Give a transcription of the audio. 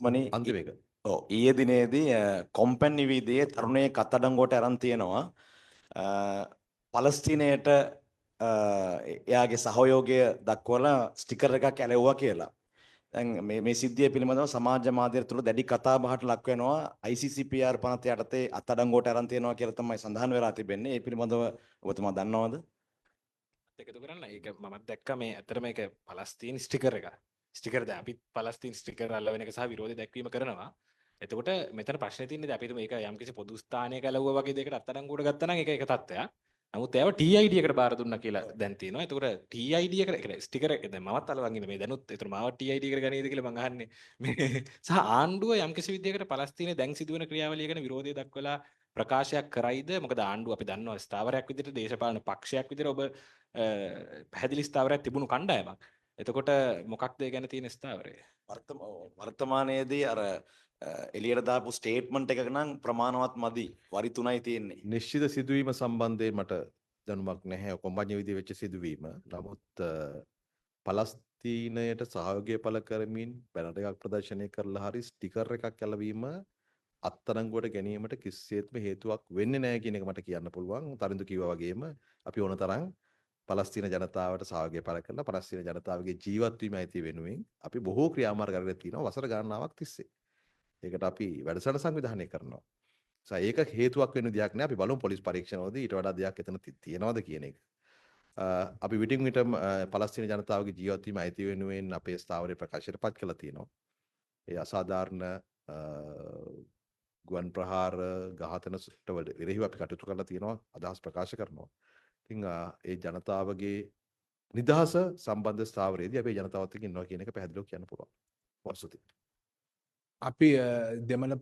සුමනි අන්තිම එක. ඔව් ඊයේ දිනේදී කොම්පැන් නිවීදයේ තරුණයෙක් අත්අඩංගුවට අරන් තියෙනවා පලස්තීනයට එයාගේ සහයෝගය දක්වලා ස්ටිකර් එකක් ඇලෙව්වා කියලා. දැන් මේ සිද්ධිය පිළිබඳව සමාජ මාධ්‍ය තුළ දැඩි කතා බහට ලක් වෙනවා. ICCPR පනත යටතේ අත්අඩංගුවට අරන් තියෙනවා කියලා තමයි සඳහන් වෙලා තිබෙන්නේ. ඒ පිළිබඳව ඔබතුමා දන්නවද? එකතු කරන්න ඒක මමත් දැක්ක මේ ඇත්තට මේක පලස්තීන් ස්ටිකර් එක. ස්ටිකර් දැන් අපි පලස්තීන් ස්ටිකර් අල්ලවෙන එක සහ විරෝධය දැක්වීම කරනවා. එතකොට මෙතන ප්‍රශ්නේ තියෙන්නේ අපි මේක යම්කිසි පොදු ස්ථානයක ඇලවුවා වගේ දෙයකට අත්අඩංගුවට ගත්තා නම් ඒක එක තත්ත්වයක්. නමුත් ඒව TID එකට බාර දුන්නා කියලා දැන් තියෙනවා. එතකොට TID එකට ඒ ස්ටිකර් එක දැන් මමත් අලවන් ඉන්නේ මේ දැනුත් ඒතර මාව TID එකට ගනීද කියලා මං අහන්නේ. මේ සහ ආණ්ඩුව යම්කිසි විදියකට පලස්තීනයේ දැන් සිදුවෙන ක්‍රියාවලිය ගැන විරෝධය දක්වලා ප්‍රකාශයක් කරයිද? මොකද ආණ්ඩුව අපි දන්නවා ස්ථාවරයක් විදිහට දේශපාලන පක්ෂයක් විදිහට ඔබ පැහැදිලි ස්ථාවරයක් තිබුණු කණ්ඩායමක්. එතකොට මොකක්ද ඒ ගැන තියෙන ස්ථාවරය? වර්තමානයේදී අර එළියට දාපු ස්ටේට්මන්ට් එකක නම් ප්‍රමාණවත් මදි. වරි 3යි තියෙන්නේ. නිශ්චිත සිදුවීම සම්බන්ධයෙන් මට දැනුමක් නැහැ. කොම්බඤ්ඤ විදිහේ වෙච්ච සිදුවීම. නමුත් පලස්තීනයට සහයෝගය පළ කරමින් බැනර් එකක් ප්‍රදර්ශනය කරලා හරි ස්ටිකර් එකක් ඇලවීම අත්අඩංගුවට ගැනීමට කිසිසේත්ම හේතුවක් වෙන්නේ නැහැ කියන එක මට කියන්න පුළුවන්. තරිඳු කිව්වා වගේම අපි ඕන තරම් පලස්තීන ජනතාවට සහයෝගය පළ කරලා පලස්තීන ජනතාවගේ ජීවත් වීම ඇති වෙනුවෙන් අපි බොහෝ ක්‍රියාමාර්ග අරගෙන තියෙනවා වසර ගණනාවක් තිස්සේ. ඒකට අපි වැඩසටහන සංවිධානය කරනවා. ඒක හේතුවක් වෙන දෙයක් නෑ. අපි බලමු පොලිස් පරීක්ෂණවලදී ඊට වඩා දෙයක් එතන තියෙනවද කියන එක. අපි විටින් විට පලස්තීන ජනතාවගේ ජීවත් වීම ඇති වෙනුවෙන් අපේ ස්ථාවරයේ ප්‍රකාශයට පත් කළා තියෙනවා. ඒ අසාධාරණ ගුවන් ප්‍රහාර ඝාතනට විරහිව අපි කටයුතු කරලා තියෙනවා අදහස් ප්‍රකාශ කරනවා. ඉතින් ඒ ජනතාවගේ නිදහස සම්බන්ධ ස්ථාවරයේදී අපේ ජනතාවත් එක්ක ඉන්නවා කියන එක පැහැදිලිව කියන්න පුළුවන්. වස්තුති. අපි දෙමළ